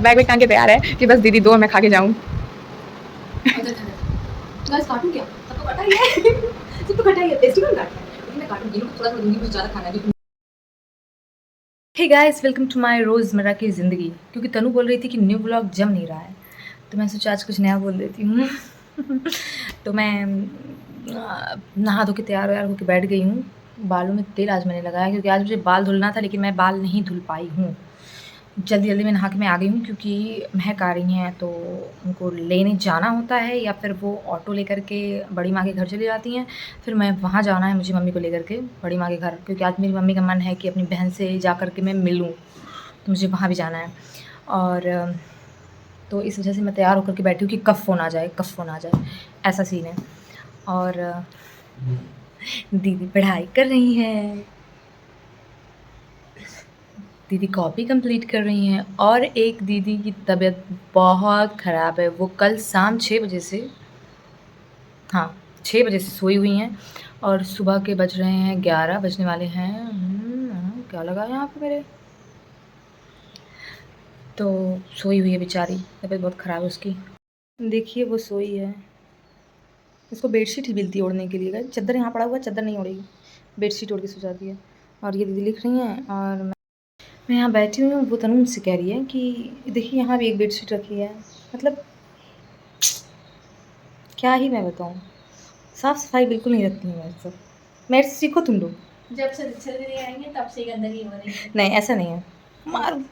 Bag टांग के तैयार है कि बस दीदी दो मैं खा के जाऊँ। काटूं क्या? सब तो कटा ही है। सब तो कटा ही है, टेस्टी कौन काटता है? लेकिन मैं काटूंगी ना, थोड़ा सा दूंगी, कुछ ज़्यादा खाना है। Hey guys, welcome to my रोज़मर्रा की ज़िंदगी। क्योंकि तनु बोल रही थी कि न्यू ब्लॉग जम नहीं रहा है, तो मैं सोचा आज कुछ नया बोल देती हूँ। तो मैं नहा धो के तैयार व्यार होकर बैठ गई हूँ। बालों में तेल आज मैंने लगाया क्योंकि आज मुझे बाल धुलना था, लेकिन मैं बाल नहीं धुल पाई हूँ। जल्दी जल्दी में नहा के मैं आ गई हूँ क्योंकि महक आ रही हैं, तो उनको लेने जाना होता है या फिर वो ऑटो लेकर के बड़ी माँ के घर चली जाती हैं। फिर मैं वहाँ जाना है मुझे मम्मी को लेकर के बड़ी माँ के घर, क्योंकि आज मेरी मम्मी का मन है कि अपनी बहन से जा कर के मैं मिलूँ, तो मुझे वहाँ भी जाना है। और तो इस वजह से मैं तैयार होकर के बैठी हूँ कि कब फ़ोन आ जाए, कब फ़ोन आ जाए, ऐसा सीन है। और दीदी पढ़ाई कर रही हैं, दीदी कॉपी कंप्लीट कर रही हैं, और एक दीदी की तबीयत बहुत ख़राब है। वो कल शाम 6 बजे से 6 बजे से सोई हुई हैं और सुबह के बज रहे हैं 11 बजने वाले हैं। क्या लगा यहाँ पे मेरे? तो सोई हुई है बेचारी, तबीयत बहुत ख़राब है उसकी। देखिए वो सोई है, उसको बेडशीट ही मिलती है ओढ़ने के लिए। चादर यहाँ पड़ा हुआ, चादर नहीं ओढ़ेगी, बेडशीट ओढ़ के सो जाती है। और ये दीदी लिख रही हैं और मैं यहाँ बैठी हुई हूँ। वो तनु मुझसे कह रही है कि देखिए यहाँ भी एक बेडशीट रखी है। मतलब क्या ही मैं बताऊँ, साफ़ सफाई बिल्कुल नहीं रखती हूँ मैं सब। मेरे से सीखो तुम लोग। जब से नहीं आएंगे तब से गंदगी हो रही है। नहीं ऐसा नहीं है, मार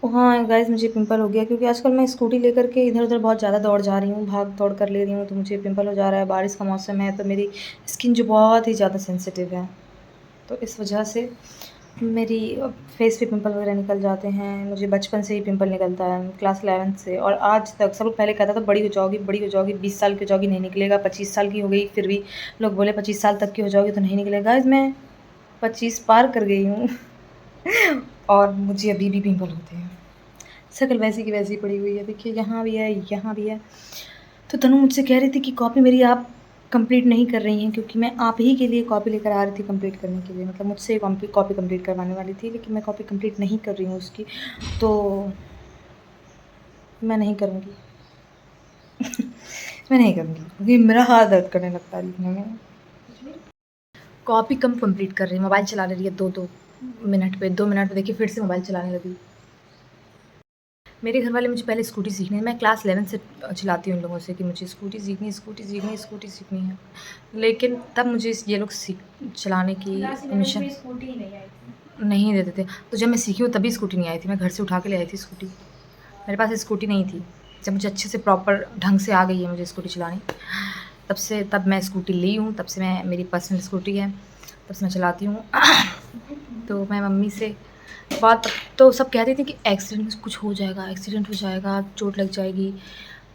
हाँ गाइस, मुझे पिंपल हो गया क्योंकि आजकल मैं स्कूटी लेकर के इधर उधर बहुत ज़्यादा दौड़ जा रही हूँ, भाग दौड़ कर ले रही हूँ, तो मुझे पिंपल हो जा रहा है। बारिश का मौसम है तो मेरी स्किन जो बहुत ही ज़्यादा सेंसिटिव है, तो इस वजह से मेरी फेस पे पिंपल वगैरह निकल जाते हैं। मुझे बचपन से ही पिंपल निकलता है, क्लास 11 से, और आज तक सब लोग पहले कहता था बड़ी हो जाओगी, बड़ी हो जाओगी, 20 साल की हो जाओगी नहीं निकलेगा। 25 साल की हो गई, फिर भी लोग बोले 25 साल तक की हो जाओगी तो नहीं निकलेगा। आज मैं 25 पार कर गई हूँ और मुझे अभी भी पिंपल होते हैं। शक्ल वैसी की वैसी पड़ी हुई है, देखिए यहाँ भी है, यहाँ भी है। तो तनु मुझसे कह रही थी कि कॉपी मेरी आप कंप्लीट नहीं कर रही हैं, क्योंकि मैं आप ही के लिए कॉपी लेकर आ रही थी कंप्लीट करने के लिए। मतलब मुझसे कॉपी कंप्लीट करवाने वाली थी, लेकिन मैं कॉपी कंप्लीट नहीं कर रही हूँ उसकी, तो मैं नहीं करूँगी। मैं नहीं करूँगी क्योंकि मेरा हाथ दर्द करने लगता है लिखने में। कॉपी कम कंप्लीट कर रही है, मोबाइल चला ले रही है 2-2 मिनट पे, 2 मिनट पे देखिए फिर से मोबाइल चलाने लगी। मेरे घर वाले मुझे पहले स्कूटी सीखनी है, मैं क्लास 11 से चिल्लाती हूँ उन लोगों से कि मुझे स्कूटी सीखनी है, स्कूटी सीखनी है, स्कूटी सीखनी है, लेकिन तब मुझे ये लोग चलाने की परमिशन नहीं देते थे। तो जब मैं सीखी हूँ तभी स्कूटी नहीं आई थी, मैं घर से उठा के ले आई थी स्कूटी, मेरे पास स्कूटी नहीं थी। जब मुझे अच्छे से प्रॉपर ढंग से आ गई है मुझे स्कूटी चलानी, तब मैं स्कूटी ली हूँ, तब से मैं मेरी पर्सनल स्कूटी है, तब से मैं चलाती हूँ। तो मैं मम्मी से बात, तो सब कहते थे कि एक्सीडेंट कुछ हो जाएगा, एक्सीडेंट हो जाएगा, चोट लग जाएगी,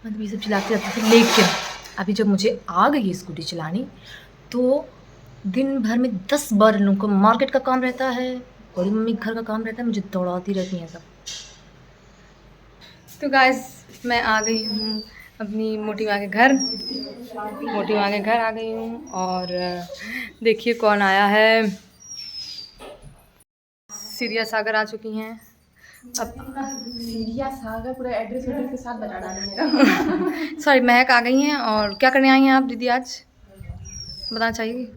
मतलब ये सब चिल्लाती रहती थी। लेकिन अभी जब मुझे आ गई है स्कूटी चलानी, तो दिन भर में 10 बार इन लोगों को मार्केट का काम रहता है, बड़ी मम्मी घर का काम रहता है, मुझे दौड़ाती रहती हैं सब। तो गाइस मैं आ गई हूँ अपनी मोटी माँ के घर, मोटी माँ के घर आ गई हूँ। और देखिए कौन आया है, सीरिया सागर आ चुकी हैं। अब सीरिया सागर पूरा एड्रेस के साथ बता डालेंगे। सॉरी, महक आ गई हैं। और क्या करने आई हैं आप दीदी आज, बताना चाहिए,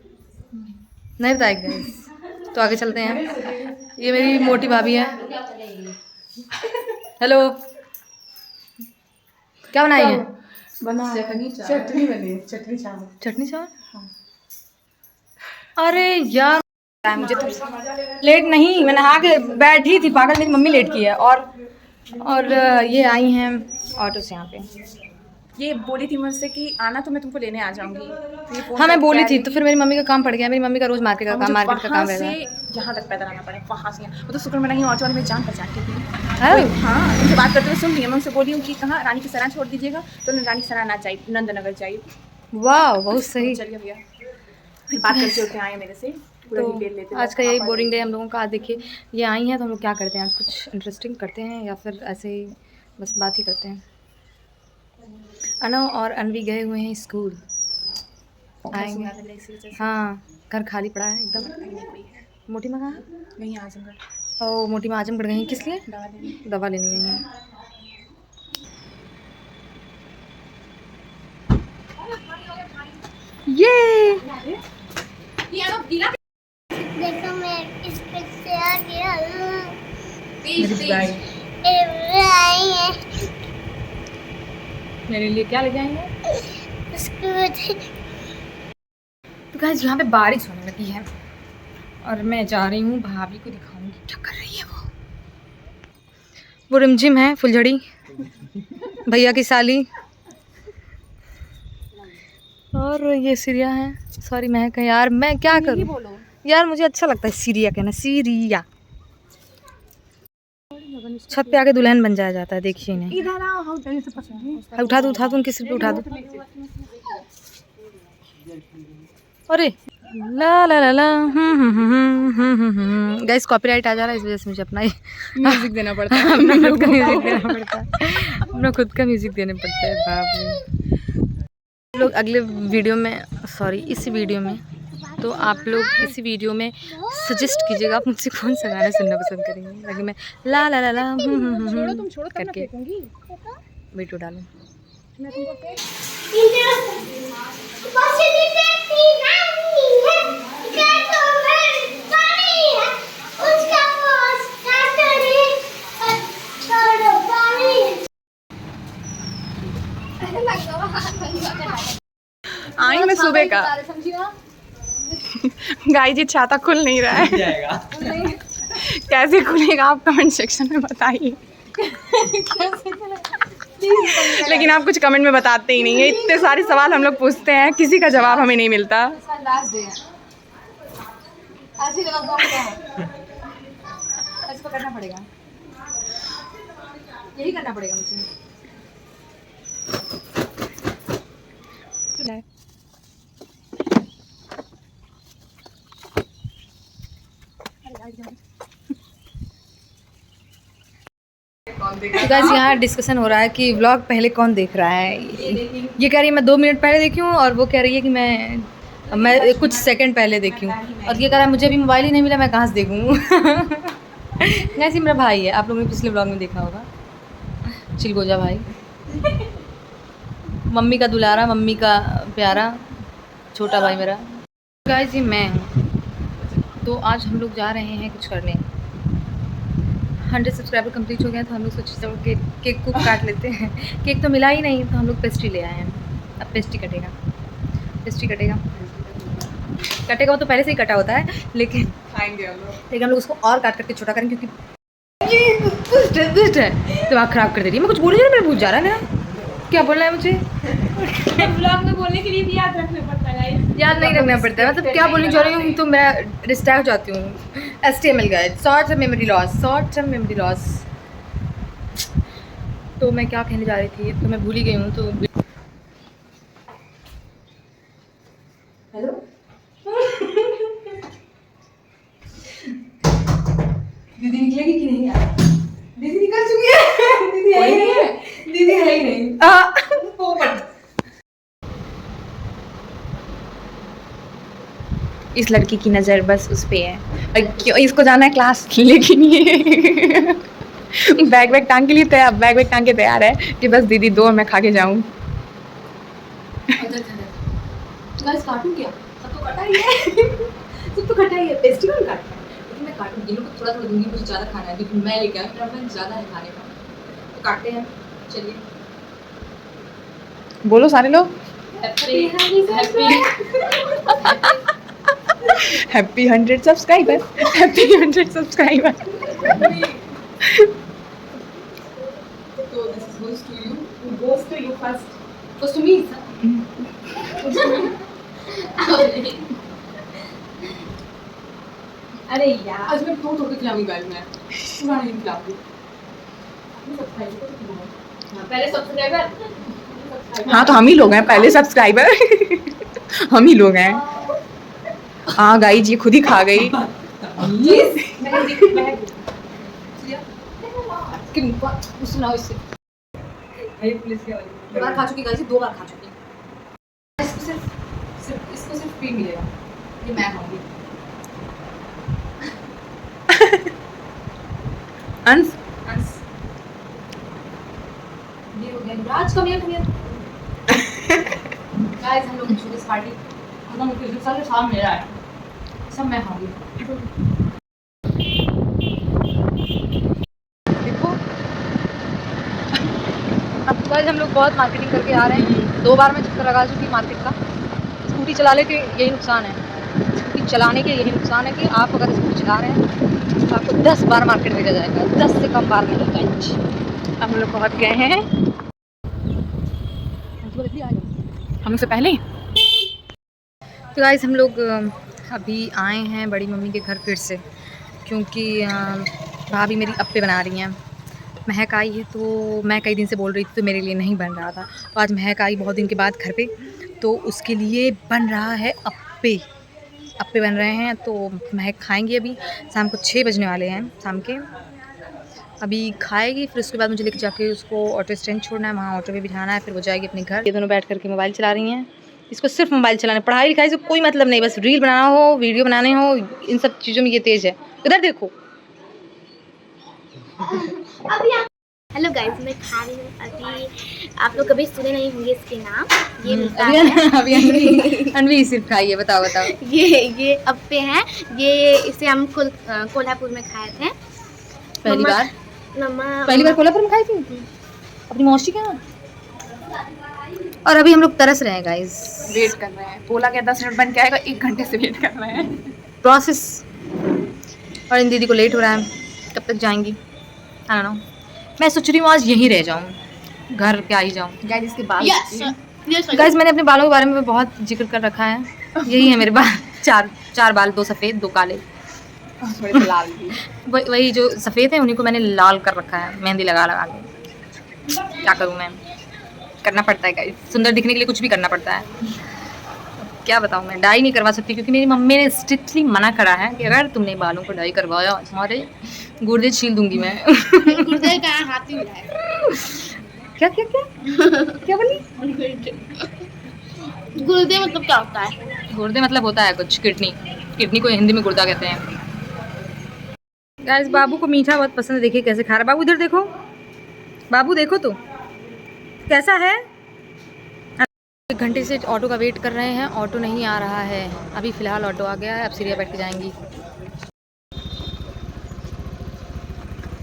नहीं बताएगी गाइस, तो आगे चलते हैं। ये मेरी मोटी भाभी है। हेलो, क्या बनाई है? चटनी बनी, चटनी चावल। चटनी चावल। अरे यार मुझे तो लेट नहीं, मैं नहा के बैठी थी, पागल मेरी मम्मी लेट की है। और ये आई हैं ऑटो से यहाँ पे। ये बोली थी मुझसे कि आना तो मैं तुमको लेने आ जाऊंगी, तो ये हाँ मैं बोली थी, तो फिर मेरी मम्मी का काम पड़ गया। मेरी मम्मी का रोज़ मार्केट का काम रहता है। यहाँ तक पैदल आना पड़े, वहाँ से यहाँ। वो तो शुक्र मना ही ऑटो वाली मेरी जान पहचान की थी। हाँ हाँ, तुमसे बात करते हुए सुन रही है। मैं उनसे बोली हूँ कि कहाँ रानी की सराय छोड़ दीजिएगा, तो रानी की सराय ना चाहिए, नंदनगर चाहिए। वाह बहुत सही। चलिए भैया, फिर बात करके उठ के आए मेरे से, पूरा डिटेल लेते आज का यही बोरिंग डे हम लोगों का। आज देखिए ये आई हैं, तो हम लोग क्या करते हैं आज, कुछ इंटरेस्टिंग करते हैं या फिर ऐसे ही बस बात ही करते हैं। अनव और अनवी गए हुए हैं स्कूल, आएंगे। हाँ घर खाली पड़ा है एकदम। मोटी माँ कहाँ है? नहीं, आजमगढ़। ओ मोटी माँ आजमगढ़ गई हैं, किस लिए? दवा लेने गई हैं। ये देखो मैं इस पे से आ गया मेरे लिए क्या ले जाएंगे? उसके बाद तो गाइस यहाँ पे बारिश होने लगी है और मैं जा रही हूँ भाभी को दिखाऊंगी क्या कर रही है वो रिमझिम है फुलझड़ी भैया की साली और ये सीरिया है। सॉरी मैं कहीं यार मैं क्या करूँ यार, मुझे अच्छा लगता है सीरिया कहना, सीरिया। छत पे आके दुल्हन बन जाया जाता है, देखिए नहीं। इधर आओ, हम तेरे से पसंद है। उठा दो उनके सिर पे उठा दो। अरे ला ला ला ला गाइस कॉपीराइट आ जा रहा है, इस वजह से मुझे अपना म्यूजिक देना पड़ता है। अपना खुद का म्यूजिक देना पड़ता है, अपना खुद का म्यूजिक देने पड़ता है। बाप रे। लोग अगले वीडियो में, सॉरी इस वीडियो में, तो आप लोग इसी वीडियो में सजेस्ट कीजिएगा आप मुझसे कौन सा गाना सुनना पसंद करेंगे, ताकि मैं ला ला ला ला करके वीडियो डालूं। मैं तुमको फेंक आएंगे सुबह का। गाइस जी छाता खुल नहीं रहा है। कैसे खुलेगा आप कमेंट सेक्शन में बताइए। लेकिन आप कुछ कमेंट में बताते ही नहीं है। इतने सारे सवाल हम लोग पूछते हैं, किसी का जवाब हमें नहीं मिलता। करना पड़ेगा, यही करना पड़ेगा मुझे। तो गाइस यहाँ डिस्कशन हो रहा है कि व्लॉग पहले कौन देख रहा है। ये कह रही है मैं 2 मिनट पहले देखी हूँ और वो कह रही है कि मैं कुछ सेकंड पहले देखी हूँ, और ये कह रहा है मुझे अभी मोबाइल ही नहीं मिला, मैं कहाँ से देखूँ। वैसे मेरा भाई है, आप लोगों ने पिछले व्लॉग में देखा होगा, चिलगोजा भाई, मम्मी का दुलारा, मम्मी का प्यारा छोटा भाई मेरा। गाइस ये मैं हूँ। तो आज हम लोग जा रहे हैं कुछ करने। 100 सब्सक्राइबर कंप्लीट हो गया, तो हम लोग सोचे चलो केक को काट लेते हैं। केक तो मिला ही नहीं, तो हम लोग पेस्ट्री ले आए हैं। अब पेस्ट्री कटेगा, वो तो पहले से ही कटा होता है, लेकिन खाएंगे हम लोग। लेकिन हम लोग उसको और काट करके छोटा करेंगे, क्योंकि ये दुष्ट है, दिमाग ख़राब कर दे रही है। मैं कुछ बोल रही हूँ, मेरा भूल जा रहा है मेरा क्या बोलना है मुझे। ब्लॉग में बोलने के लिए भी याद रखना पड़ता है। याद नहीं रखना पड़ता है, मतलब क्या बोलने जा रही हूँ तो मैं डिस्ट्रैक्ट हो जाती हूँ। HTML guide, short term memory loss. तो मैं क्या कहने जा रही थी, तो मैं भूल ही गई हूँ। तो हेलो दीदी निकलेगी कि नहीं यार? दीदी निकल चुकी है। दीदी है ही नहीं है, दीदी है ही नहीं। पोपट। इस लड़की की नज़र बस उस पे है, और क्यों इसको जाना है क्लास, लेकिन ये बैग टांग के लिए तैयार, बैग टांग के तैयार है कि बस दीदी दो और मैं खा के जाऊँ। गाइस काटूं क्या? सब तो कटा ही है। सब तो कटा ही है, फेस्टिवल काटना है। लेकिन मैं काटूं, इन लोगों को थोड़ा थोड़ा दूंगी, मुझे ज़्यादा खाना है क्योंकि मैं लेके आया, मेरा मन ज़्यादा है खाने का। तो काटते हैं, चलिए। बोलो सारे लोग happy 100 subscriber, happy 100 subscriber. So this goes to you. Goes to you first. Goes to me. अरे यार, आज मैं थोड़ा थोड़ा खिलाऊंगी गाइस, मैं पूरा नहीं खिलाऊंगी। पहले सब्सक्राइबर। हाँ तो हम ही लोग हैं पहले सब्सक्राइबर। हम ही लोग हैं। हाँ गाइस ये खुद ही खा गई। सुनाओ इससे। पुलिस के वाली 2 बार खा चुकी गाइस, 2 बार खा चुकी। इसको सिर्फ फ्री मिलेगा, ये मैं खाऊंगी। अंश अंश ये हो गया राज कम हियर गाइस हम लोग की छोटी सी पार्टी खत्म हो गई सारे शाम मेरा है सब मैं खाऊंगी देखो अब गाइस हम लोग बहुत मार्केटिंग करके आ रहे हैं 2 बार मैं चक्कर लगा चुकी मार्केट का स्कूटी चलाने के यही नुकसान है स्कूटी चलाने के यही नुकसान है कि आप अगर स्कूटी चला रहे हैं तो आपको 10 बार मार्केट भेजा जाएगा 10 से कम बार नहीं गाइस हम लोग पहुँच गए हैं हम से पहले। तो गाइस हम लोग अभी आए हैं बड़ी मम्मी के घर फिर से क्योंकि भाभी मेरी अप्पे बना रही हैं महक आई है तो मैं कई दिन से बोल रही थी तो मेरे लिए नहीं बन रहा था तो आज महक आई बहुत दिन के बाद घर पे तो उसके लिए बन रहा है अप्पे अप्पे बन रहे हैं तो महक खाएंगी अभी शाम को 6 बजने वाले हैं शाम के अभी खाएगी फिर उसके बाद मुझे लेके जाके उसको ऑटो स्टैंड छोड़ना है वहाँ ऑटो पे बिठाना है फिर वो जाएगी अपने घर। ये दोनों बैठ करके मोबाइल चला रही हैं इसको सिर्फ मोबाइल चलाना पढ़ाई लिखाई से कोई मतलब नहीं बस रील बनाना हो वीडियो बनाने हो इन सब चीज़ों में ये तेज़ है। इधर देखो हेलो गाइस मैं खा रही हूँ अभी आप लोग कभी सुने नहीं होंगे इसके नाम ये मिलता है अभी अनवी सिर्फ खाइए बताओ बताओ ये अप्पे हैं ये इसे हम कोल्हापुर में खाए थे पहली बार मम्मा कोल्हापुर में खाई थी अपनी मौसी के यहाँ और अभी हम लोग तरस रहे हैं गाइस वेट कर रहे हैं बोला क्या 10 मिनट बन के आएगा 1 घंटे से वेट कर रहे हैं प्रोसेस और इन दीदी को लेट हो रहा है कब तक जाएंगी आई डोंट नो मैं सोच रही हूँ आज यहीं रह जाऊँ घर पे आ ही जाऊँ। गाइस इसके बाद गाइस मैंने अपने बालों के बारे में बहुत जिक्र कर रखा है यही है मेरे बाल चार बाल 2 सफ़ेद 2 काले थोड़े से लाल भी वही जो सफ़ेद है उन्हीं को मैंने लाल कर रखा है मेहंदी लगा लगा के क्या करूँ मैं करना पड़ता है गाइस सुंदर दिखने के लिए कुछ भी करना पड़ता है क्या बताऊँ मैं डाई नहीं करवा सकती क्योंकि मेरी मम्मी ने स्ट्रिक्टली मना करा है कि अगर तुमने बालों को डाई करवाया तुम्हारे गुर्दे छील दूंगी मैं गुर्दे का हाथ ही मिला है क्या क्या क्या क्या बोली गुर्दे मतलब क्या होता है गुर्दे मतलब होता है कुछ किडनी को हिंदी में गुर्दा कहते हैं। गाइस बाबू को मीठा बहुत पसंद है देखिए कैसे खा रहा है बाबू इधर देखो बाबू देखो तो कैसा है 1 घंटे से ऑटो का वेट कर रहे हैं ऑटो नहीं आ रहा है अभी फ़िलहाल ऑटो आ गया है अब सीढ़ियाँ बैठ के जाएंगी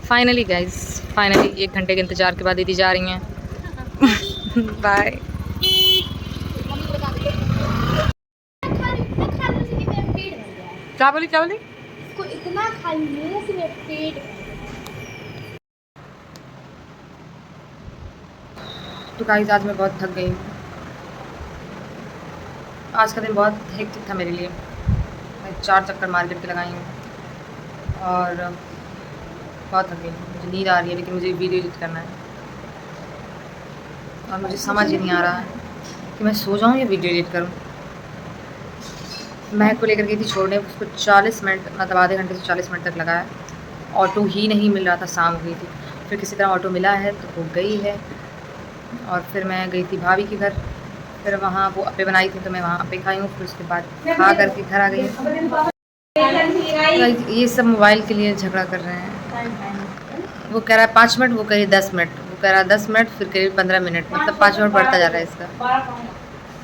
फाइनली गाइस फाइनली 1 घंटे के इंतज़ार के बाद दीदी जा रही हैं बाय। क्या बोली इसको इतना खा लिया से मेरा पेट तो गाइस आज मैं बहुत थक गई आज का दिन बहुत हेक्टिक था मेरे लिए मैं 4 चक्कर मार्केट के लगाई हूँ और बहुत थक गई मुझे नींद आ रही है लेकिन मुझे वीडियो एडिट करना है और मुझे समझ ही नहीं आ रहा है कि मैं सो जाऊँ या वीडियो एडिट करूँ। महक को लेकर गई थी छोड़ने उसको 40 मिनट मतलब आधे घंटे से 40 मिनट तक लगाया ऑटो ही नहीं मिल रहा था शाम हो गई थी फिर किसी तरह ऑटो मिला है तो वो गई है और फिर मैं गई थी भाभी के घर फिर वहाँ वो अप्पे बनाई थी तो मैं वहाँ अप्पे खाई हूँ फिर उसके बाद खा करके घर आ गई। ये सब मोबाइल के लिए झगड़ा कर रहे हैं वो कह रहा है 5 मिनट वो कह रही 10 मिनट वो कह रहा है 10 मिनट फिर कह रही 15 मिनट मतलब 5 मिनट बढ़ता जा रहा है इसका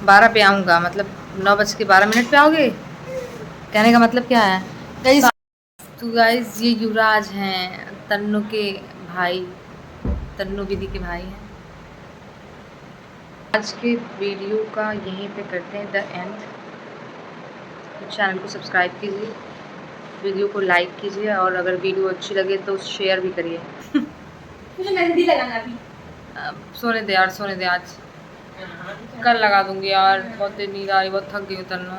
12 पे आऊँगा मतलब 9:12 पे आओगे कहने का मतलब क्या है गाइस। तो गाइस ये युवराज हैं तन्नू के भाई तन्नू दीदी के भाई हैं। आज के वीडियो का यहीं पे करते हैं द एंड। तो चैनल को सब्सक्राइब कीजिए वीडियो को लाइक कीजिए और अगर वीडियो अच्छी लगे तो शेयर भी करिए। मुझे मेहंदी लगाना भी सोने दे यार सोने दे आज कल लगा दूंगी यार बहुत नींद आ रही बहुत थक गई हूँ तन्नू।